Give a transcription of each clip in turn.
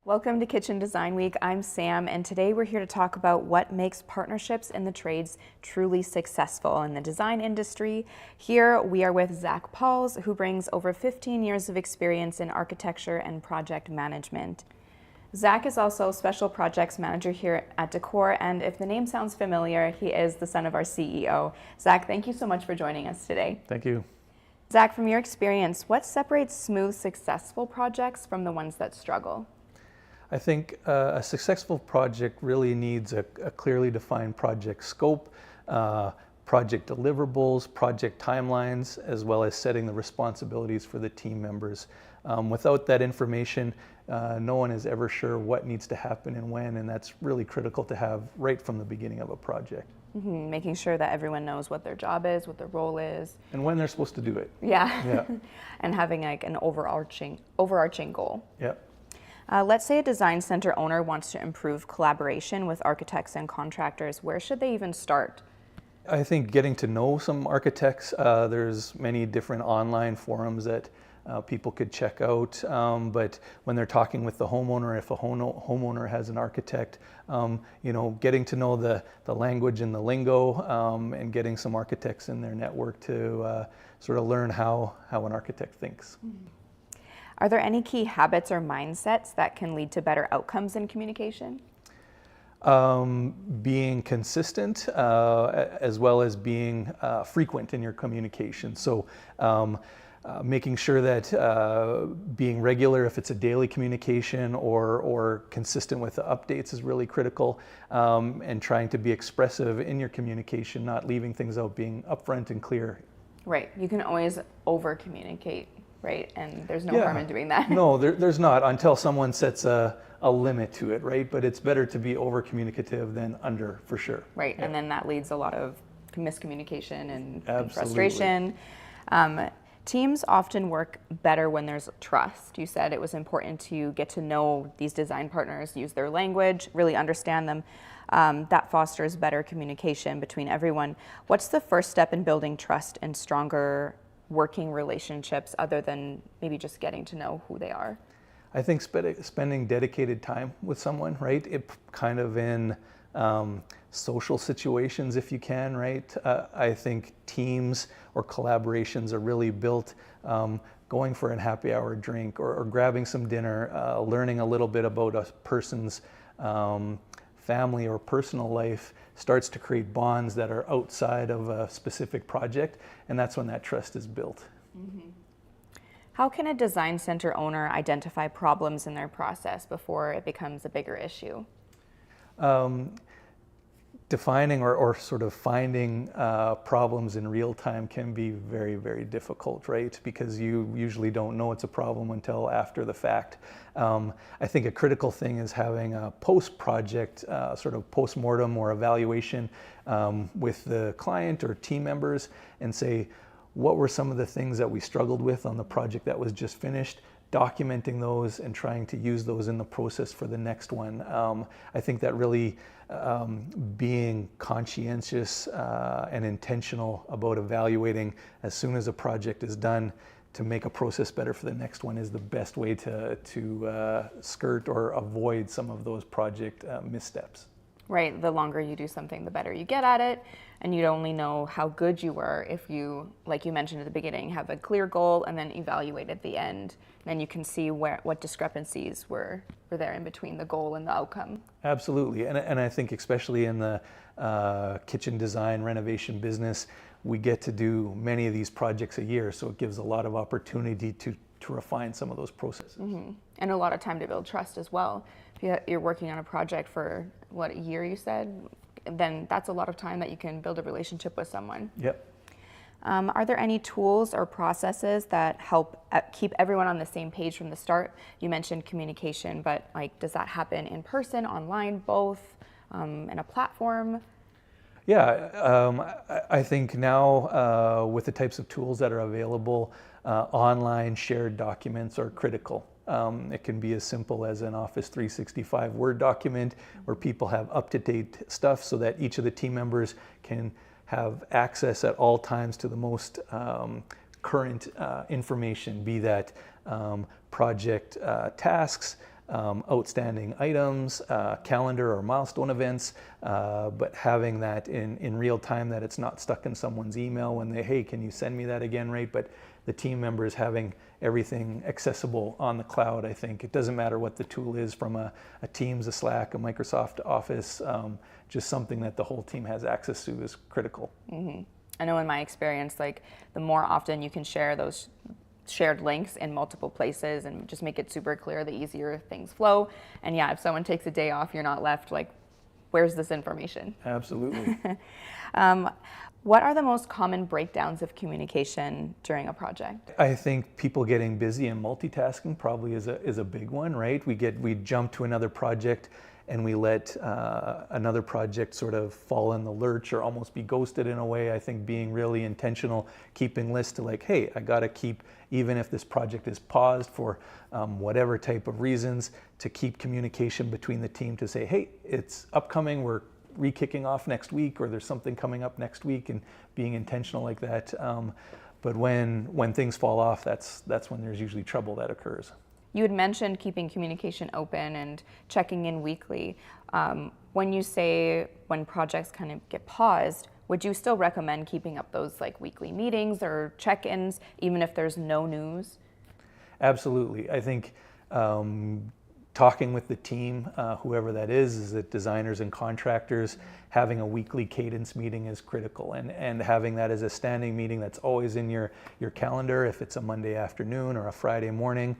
Welcome to Kitchen Design Week. I'm Sam, and today we're here to talk about what makes partnerships in the trades truly successful in the design industry. Here we are with Zach Pauls, who brings over 15 years of experience in architecture and project management. Zach is also Special Projects Manager here at Decor, and if the name sounds familiar, he is the son of our CEO. Zach, thank you so much for joining us today. Thank you. Zach, from your experience, what separates smooth, successful projects from the ones that struggle? I think a successful project really needs a clearly defined project scope, project deliverables, project timelines, as well as setting the responsibilities for the team members. Without that information, no one is ever sure what needs to happen and when, and that's really critical to have right from the beginning of a project. Mm-hmm. Making sure that everyone knows what their job is, what their role is. And when they're supposed to do it. Yeah. And having like an overarching goal. Yep. Let's say a design center owner wants to improve collaboration with architects and contractors. Where should they even start? I think getting to know some architects, there's many different online forums that people could check out, but when they're talking with the homeowner, if a homeowner has an architect, getting to know the language and the lingo, and getting some architects in their network to sort of learn how an architect thinks. Mm-hmm. Are there any key habits or mindsets that can lead to better outcomes in communication? Being consistent, as well as being frequent in your communication. So making sure that being regular, if it's a daily communication or consistent with the updates, is really critical, and trying to be expressive in your communication, not leaving things out, being upfront and clear. Right. You can always over communicate. Right, and there's no harm in doing that. No, there's not, until someone sets a limit to it, right? But it's better to be over communicative than under, for sure. Right, and then that leads a lot of miscommunication and Absolutely. frustration. Teams often work better when there's trust. You said it was important to get to know these design partners, use their language, really understand them. That fosters better communication between everyone. What's the first step in building trust and stronger working relationships, other than maybe just getting to know who they are? I think spending dedicated time with someone, right? It kind of in social situations, if you can, right? I think teams or collaborations are really built going for a happy hour drink or grabbing some dinner, learning a little bit about a person's family or personal life starts to create bonds that are outside of a specific project, and that's when that trust is built. Mm-hmm. How can a design center owner identify problems in their process before it becomes a bigger issue? Defining or sort of finding problems in real time can be very, very difficult, right? Because you usually don't know it's a problem until after the fact. I think a critical thing is having a post-project sort of post-mortem or evaluation with the client or team members and say, what were some of the things that we struggled with on the project that was just finished? Documenting those and trying to use those in the process for the next one. I think that really being conscientious and intentional about evaluating as soon as a project is done to make a process better for the next one is the best way to skirt or avoid some of those project missteps. Right, the longer you do something, the better you get at it, and you'd only know how good you were if you, like you mentioned at the beginning, have a clear goal and then evaluate at the end. Then you can see what discrepancies were there in between the goal and the outcome. Absolutely, and I think especially in the kitchen design renovation business, we get to do many of these projects a year, so it gives a lot of opportunity to refine some of those processes. Mm-hmm. And a lot of time to build trust as well. If you're working on a project for, a year you said, then that's a lot of time that you can build a relationship with someone. Yep. Are there any tools or processes that help keep everyone on the same page from the start? You mentioned communication, but does that happen in person, online, both, in a platform? Yeah, I think now with the types of tools that are available, online shared documents are critical. It can be as simple as an Office 365 Word document where people have up-to-date stuff so that each of the team members can have access at all times to the most current information, be that project tasks, outstanding items, calendar or milestone events, but having that in real time, that it's not stuck in someone's email when they, hey, can you send me that again, right? But the team members having everything accessible on the cloud. I think it doesn't matter what the tool is, from a Teams, a Slack, a Microsoft Office, just something that the whole team has access to is critical. Mm-hmm. I know in my experience, like the more often you can share those shared links in multiple places and just make it super clear, the easier things flow. And yeah, if someone takes a day off, you're not left like, where's this information? Absolutely. What are the most common breakdowns of communication during a project? I think people getting busy and multitasking probably is a big one, right? We jump to another project and we let another project sort of fall in the lurch or almost be ghosted in a way. I think being really intentional, keeping lists to like, hey, I got to keep, even if this project is paused for whatever type of reasons, to keep communication between the team to say, hey, it's upcoming, we're re-kicking off next week, or there's something coming up next week, and being intentional like that. But when things fall off, that's when there's usually trouble that occurs. You had mentioned keeping communication open and checking in weekly. When you say when projects kind of get paused, would you still recommend keeping up those like weekly meetings or check-ins, even if there's no news? Absolutely. I think talking with the team, whoever that is it designers and contractors, having a weekly cadence meeting is critical, and having that as a standing meeting that's always in your calendar, if it's a Monday afternoon or a Friday morning.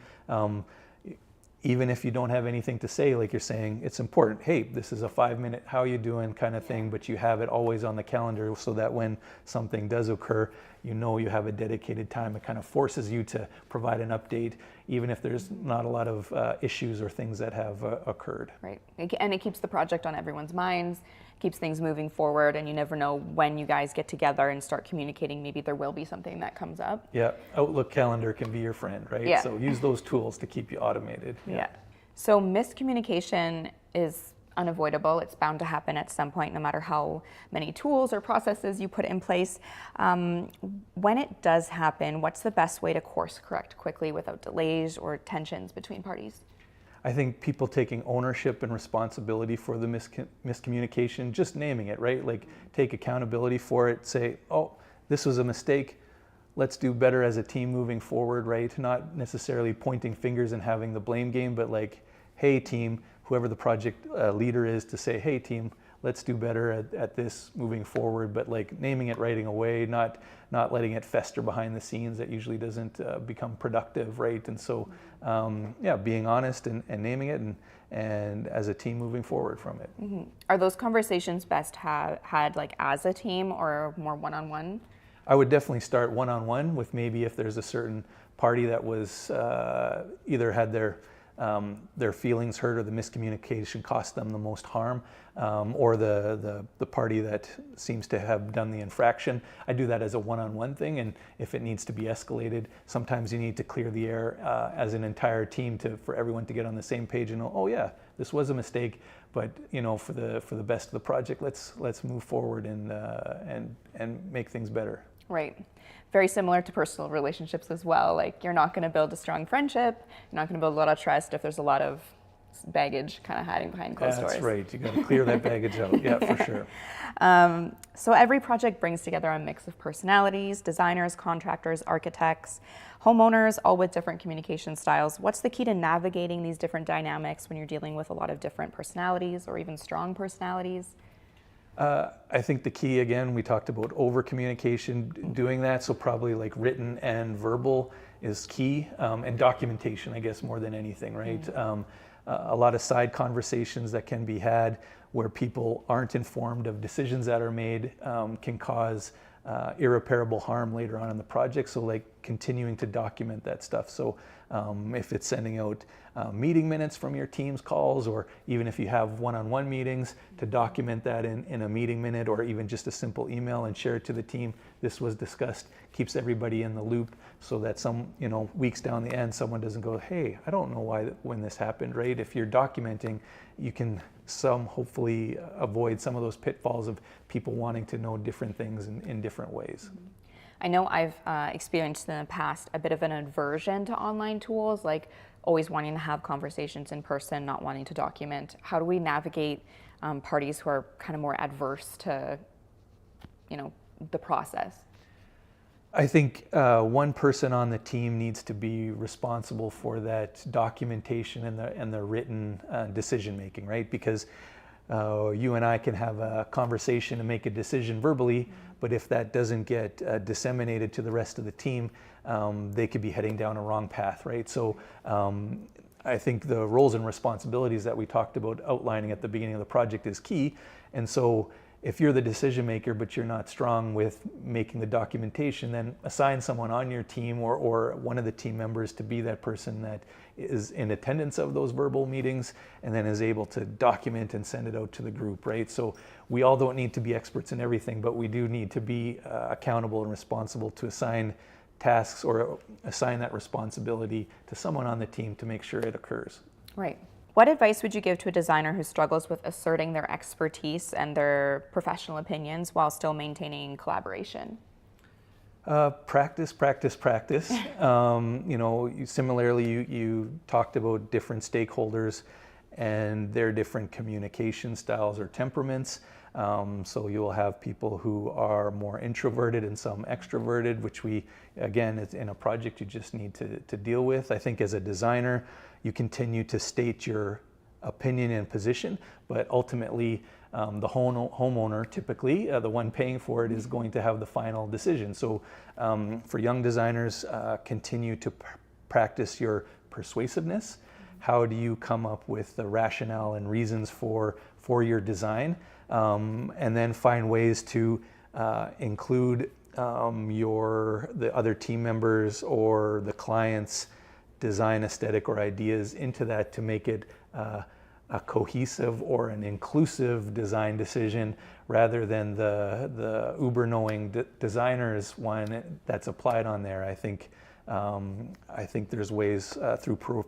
Even if you don't have anything to say, like you're saying, it's important, hey, this is a 5-minute, how you doing kind of thing, but you have it always on the calendar so that when something does occur, you know you have a dedicated time. It kind of forces you to provide an update, even if there's not a lot of issues or things that have occurred. Right, and it keeps the project on everyone's minds, keeps things moving forward, and you never know when you guys get together and start communicating, maybe there will be something that comes up. Yeah, Outlook calendar can be your friend, right? Yeah. So use those tools to keep you automated. Yeah. So miscommunication is unavoidable. It's bound to happen at some point, no matter how many tools or processes you put in place. When it does happen, what's the best way to course correct quickly without delays or tensions between parties? I think people taking ownership and responsibility for the miscommunication, just naming it, right? Like take accountability for it, say, oh, this was a mistake. Let's do better as a team moving forward, right? Not necessarily pointing fingers and having the blame game, but like, hey team, whoever the project leader is, to say, hey team, let's do better at this moving forward, but like naming it right away, not letting it fester behind the scenes. That usually doesn't become productive, right? And so, yeah, being honest and naming it, and as a team moving forward from it. Mm-hmm. Are those conversations best had like as a team or more one-on-one? I would definitely start one-on-one with, maybe if there's a certain party that was either had their feelings hurt or the miscommunication cost them the most harm, or the party that seems to have done the infraction. I do that as a one-on-one thing, and if it needs to be escalated, sometimes you need to clear the air as an entire team for everyone to get on the same page and know, oh yeah, this was a mistake, but you know, for the best of the project, let's move forward and make things better. Right. Very similar to personal relationships as well. Like, you're not going to build a strong friendship, you're not going to build a lot of trust if there's a lot of baggage kind of hiding behind closed doors. That's right. You got to clear that baggage out. Yeah, for sure. So every project brings together a mix of personalities, designers, contractors, architects, homeowners, all with different communication styles. What's the key to navigating these different dynamics when you're dealing with a lot of different personalities or even strong personalities? I think the key, again, we talked about over communication, doing that, so probably like written and verbal is key, and documentation, I guess, more than anything, right? A lot of side conversations that can be had where people aren't informed of decisions that are made can cause irreparable harm later on in the project. So like continuing to document that stuff. So if it's sending out meeting minutes from your team's calls, or even if you have one-on-one meetings, to document that in a meeting minute, or even just a simple email and share it to the team. This was discussed, keeps everybody in the loop, so that weeks down the end, someone doesn't go, hey, I don't know when this happened, right? If you're documenting, you can hopefully avoid some of those pitfalls of people wanting to know different things in different ways. I know I've experienced in the past a bit of an aversion to online tools, like, always wanting to have conversations in person, not wanting to document. How do we navigate parties who are kind of more adverse to, the process? I think one person on the team needs to be responsible for that documentation and the written decision making, right? Because you and I can have a conversation and make a decision verbally, but if that doesn't get disseminated to the rest of the team, they could be heading down a wrong path, right? So I think the roles and responsibilities that we talked about outlining at the beginning of the project is key. And so if you're the decision maker, but you're not strong with making the documentation, then assign someone on your team or one of the team members to be that person that is in attendance of those verbal meetings and then is able to document and send it out to the group, right? So we all don't need to be experts in everything, but we do need to be accountable and responsible to assign tasks or assign that responsibility to someone on the team to make sure it occurs. Right. What advice would you give to a designer who struggles with asserting their expertise and their professional opinions while still maintaining collaboration? Practice, practice, practice. Similarly, you talked about different stakeholders and their different communication styles or temperaments. So you will have people who are more introverted and some extroverted, which again, in a project you just need to deal with. I think as a designer, you continue to state your opinion and position, but ultimately the homeowner, typically the one paying for it, is going to have the final decision. So for young designers, continue to practice your persuasiveness. How do you come up with the rationale and reasons for your design? And then find ways to include the other team members or the client's design aesthetic or ideas into that to make it a cohesive or an inclusive design decision rather than the uber knowing designer's one that's applied on there. I think there's ways through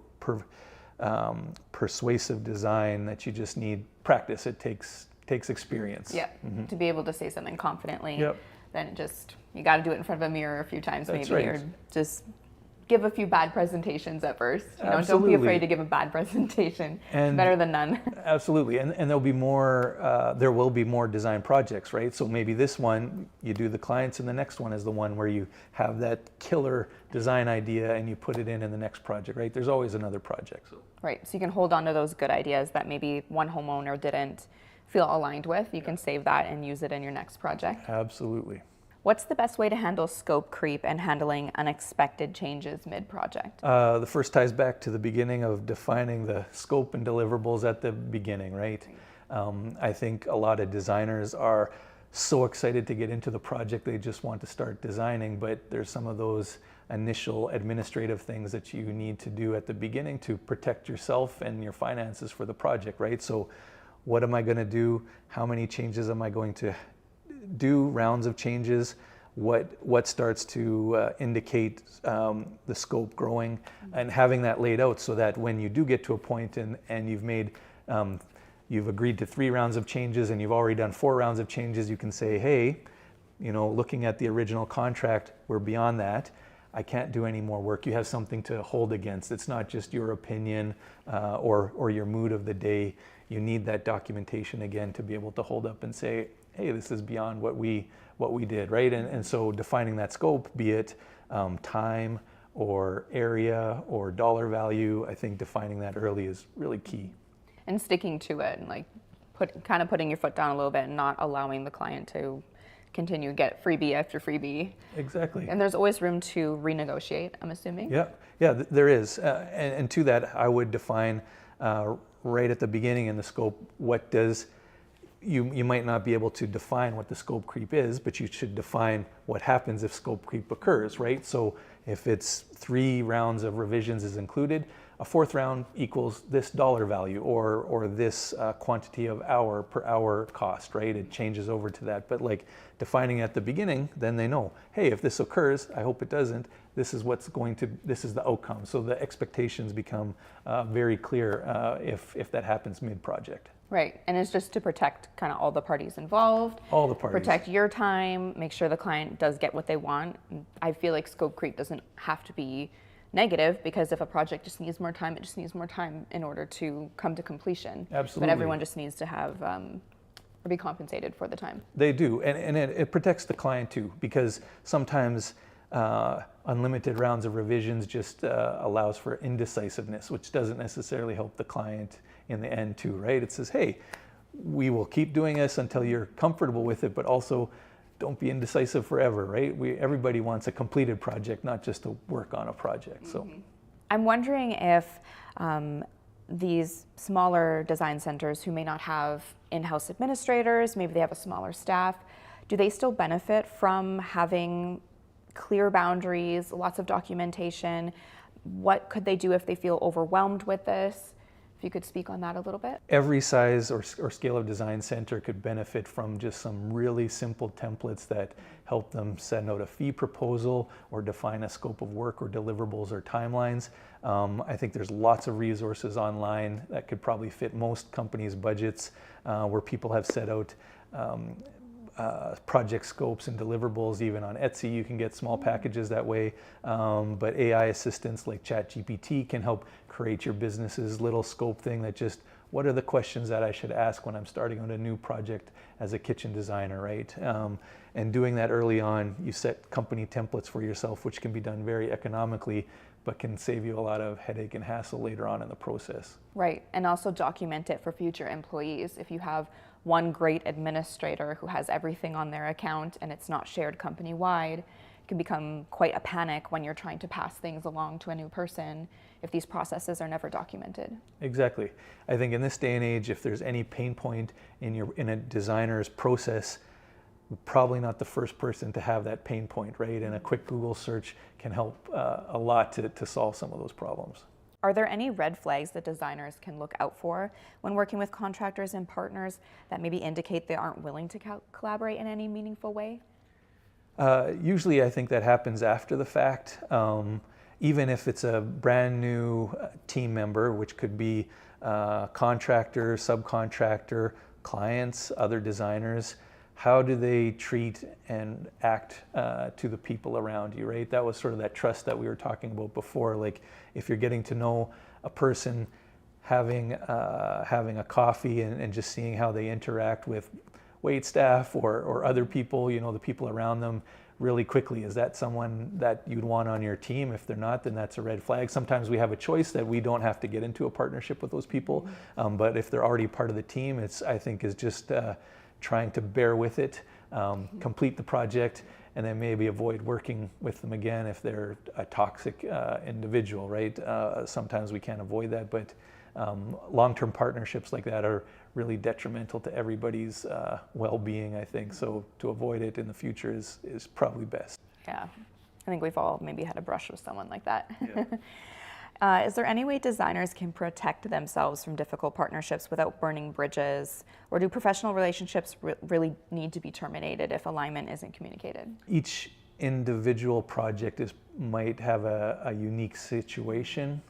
persuasive design that you just need practice. It takes experience. Yeah, to be able to say something confidently. Yep. Then you got to do it in front of a mirror a few times. That's maybe, right. Or just give a few bad presentations at first. Don't be Absolutely. afraid to give a bad presentation. And better than none. Absolutely, and there'll be more. There will be more design projects, right? So maybe this one you do the clients, and the next one is the one where you have that killer design idea and you put it in the next project, right? There's always another project. Right, so you can hold on to those good ideas that maybe one homeowner didn't feel aligned with. You can save that and use it in your next project. Absolutely. What's the best way to handle scope creep and handling unexpected changes mid-project? The first ties back to the beginning of defining the scope and deliverables at the beginning, right? I think a lot of designers are so excited to get into the project, they just want to start designing, but there's some of those initial administrative things that you need to do at the beginning to protect yourself and your finances for the project, right? So what am I going to do? How many changes am I going to do? Rounds of changes? What starts to indicate the scope growing, and having that laid out so that when you do get to a point and you've agreed to 3 rounds of changes and you've already done 4 rounds of changes, you can say, hey, looking at the original contract, we're beyond that. I can't do any more work. You have something to hold against. It's not just your opinion or your mood of the day. You need that documentation again to be able to hold up and say, hey, this is beyond what we did, right? And so defining that scope, be it time or area or dollar value, I think defining that early is really key. And sticking to it and putting your foot down a little bit and not allowing the client to continue get freebie after freebie. Exactly. And there's always room to renegotiate, I'm assuming. Yeah, there is. And to that, I would define right at the beginning in the scope, what does, you might not be able to define what the scope creep is, but you should define what happens if scope creep occurs, right? So if it's 3 rounds of revisions is included, a 4th round equals this dollar value or this quantity of hour per hour cost, right? It changes over to that. But defining at the beginning, then they know, hey, if this occurs, I hope it doesn't, this is the outcome. So the expectations become very clear if that happens mid-project. Right, and it's just to protect kind of all the parties involved. All the parties. Protect your time, make sure the client does get what they want. I feel like scope creep doesn't have to be negative, because if a project just needs more time, it just needs more time in order to come to completion. Absolutely. But everyone just needs to have or be compensated for the time. They do, and it protects the client too, because sometimes unlimited rounds of revisions just allows for indecisiveness, which doesn't necessarily help the client in the end too, right? It says, hey, we will keep doing this until you're comfortable with it, but also don't be indecisive forever, right? Everybody wants a completed project, not just to work on a project. So, I'm wondering if these smaller design centers who may not have in-house administrators, maybe they have a smaller staff, do they still benefit from having clear boundaries, lots of documentation? What could they do if they feel overwhelmed with this? If you could speak on that a little bit. every size or scale of design center could benefit from just some really simple templates that help them send out a fee proposal or define a scope of work or deliverables or timelines. I think there's lots of resources online that could probably fit most companies' budgets, where people have set out project scopes and deliverables. Even on Etsy, you can get small packages that way. But AI assistants like ChatGPT can help create your business's little scope thing that just, what are the questions that I should ask when I'm starting on a new project as a kitchen designer, right? And doing that early on, you set company templates for yourself, which can be done very economically, but can save you a lot of headache and hassle later on in the process. Right, and also document it for future employees. If you have one great administrator who has everything on their account and it's not shared company-wide, it can become quite a panic when you're trying to pass things along to a new person if these processes are never documented. Exactly. I think in this day and age, if there's any pain point in a designer's process, probably not the first person to have that pain point, right? And a quick Google search can help a lot to solve some of those problems. Are there any red flags that designers can look out for when working with contractors and partners that maybe indicate they aren't willing to collaborate in any meaningful way? Usually I think that happens after the fact. Even if it's a brand new team member, which could be contractor, subcontractor, clients, other designers, how do they treat and act to the people around you, right? That was sort of that trust that we were talking about before. Like if you're getting to know a person, having a coffee and just seeing how they interact with wait staff or other people, you know, the people around them really quickly. Is that someone that you'd want on your team? If they're not, then that's a red flag. Sometimes we have a choice that we don't have to get into a partnership with those people. But if they're already part of the team, I think is just trying to bear with it, complete the project, and then maybe avoid working with them again if they're a toxic individual, right? Sometimes we can't avoid that, but long-term partnerships like that are really detrimental to everybody's well-being, I think. So to avoid it in the future is probably best. Yeah, I think we've all maybe had a brush with someone like that. Yeah. Is there any way designers can protect themselves from difficult partnerships without burning bridges? Or do professional relationships really need to be terminated if alignment isn't communicated? Each individual project might have a unique situation.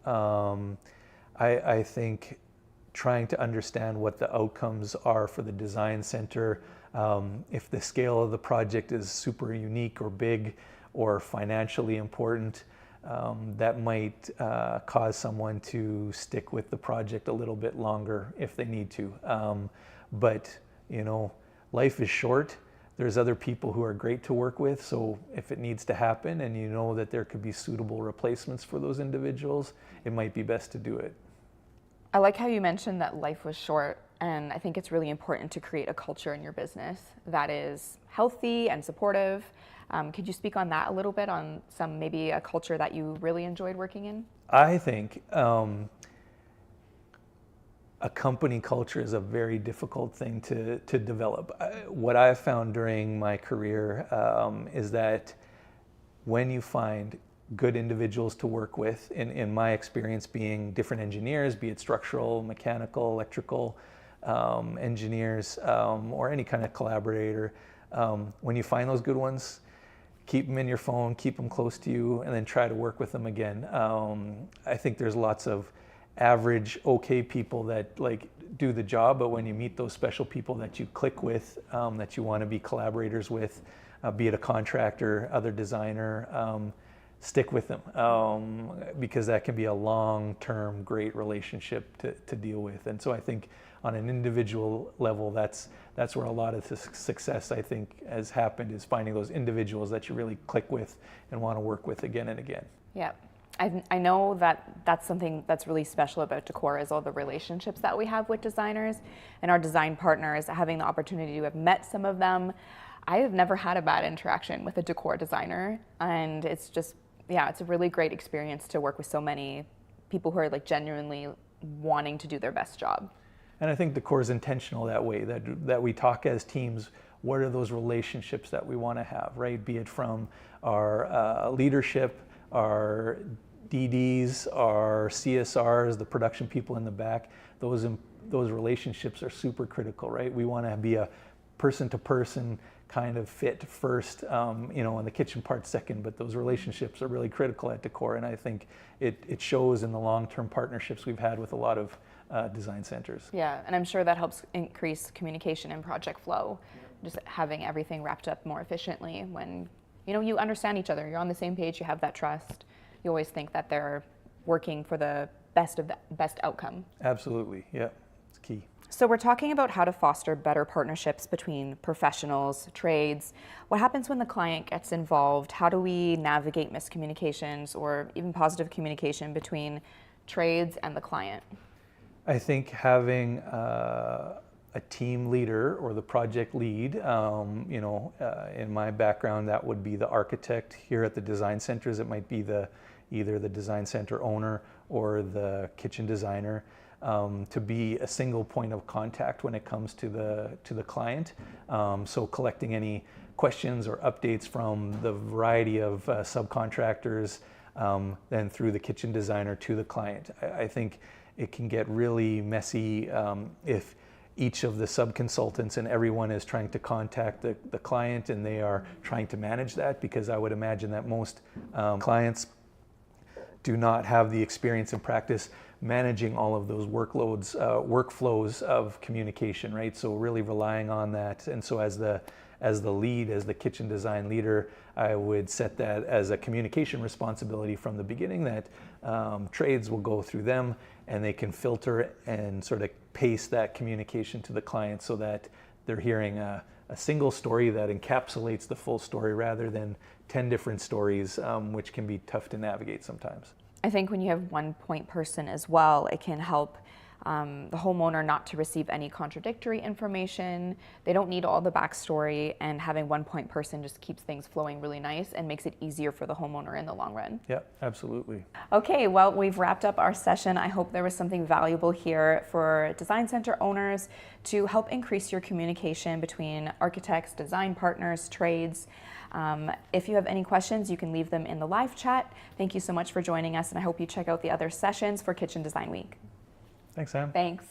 I think trying to understand what the outcomes are for the design center, if the scale of the project is super unique or big or financially important, that might cause someone to stick with the project a little bit longer if they need to. But, you know, life is short. There's other people who are great to work with. So if it needs to happen and you know that there could be suitable replacements for those individuals, it might be best to do it. I like how you mentioned that life was short, and I think it's really important to create a culture in your business that is healthy and supportive. Could you speak on that a little bit, on maybe a culture that you really enjoyed working in? I think a company culture is a very difficult thing to develop. What I've found during my career is that when you find good individuals to work with, in my experience being different engineers, be it structural, mechanical, electrical engineers, or any kind of collaborator, when you find those good ones, keep them in your phone, keep them close to you, and then try to work with them again. I think there's lots of average, okay people that like do the job, but when you meet those special people that you click with, that you want to be collaborators with, be it a contractor, other designer, stick with them, because that can be a long-term great relationship to deal with. And so I think on an individual level, that's where a lot of the success, I think, has happened, is finding those individuals that you really click with and want to work with again and again. Yeah. I know that that's something that's really special about Decor, is all the relationships that we have with designers and our design partners. Having the opportunity to have met some of them, I have never had a bad interaction with a Decor designer, and it's just, yeah, it's a really great experience to work with so many people who are like genuinely wanting to do their best job. And I think Decor is intentional that way, that we talk as teams. What are those relationships that we want to have, right? Be it from our leadership, our DDs, our CSRs, the production people in the back. Those relationships are super critical, right? We want to be a person-to-person kind of fit first, and the kitchen part second, but those relationships are really critical at Decor, and I think it shows in the long-term partnerships we've had with a lot of design centers. Yeah, and I'm sure that helps increase communication and project flow, just having everything wrapped up more efficiently when you understand each other, you're on the same page, you have that trust. You always think that they're working for the best outcome. Absolutely, yeah, it's key. So we're talking about how to foster better partnerships between professionals, trades. What happens when the client gets involved? How do we navigate miscommunications or even positive communication between trades and the client? I think having a team leader or the project lead, in my background, that would be the architect. Here at the design centers, it might be either the design center owner or the kitchen designer, to be a single point of contact when it comes to the client. So collecting any questions or updates from the variety of subcontractors, then through the kitchen designer to the client. I think it can get really messy if each of the sub-consultants and everyone is trying to contact the client, and they are trying to manage that, because I would imagine that most clients do not have the experience and practice managing all of those workloads, workflows of communication, right? So really relying on that. And so as the lead, as the kitchen design leader, I would set that as a communication responsibility from the beginning, that trades will go through them and they can filter and sort of pace that communication to the client so that they're hearing a single story that encapsulates the full story rather than 10 different stories, which can be tough to navigate sometimes. I think when you have one point person as well, it can help the homeowner not to receive any contradictory information. They don't need all the backstory, and having one point person just keeps things flowing really nice and makes it easier for the homeowner in the long run. Yeah, absolutely. Okay, well, we've wrapped up our session. I hope there was something valuable here for design center owners to help increase your communication between architects, design partners, trades. If you have any questions, you can leave them in the live chat. Thank you so much for joining us, and I hope you check out the other sessions for Kitchen Design Week. Thanks, Sam. Thanks.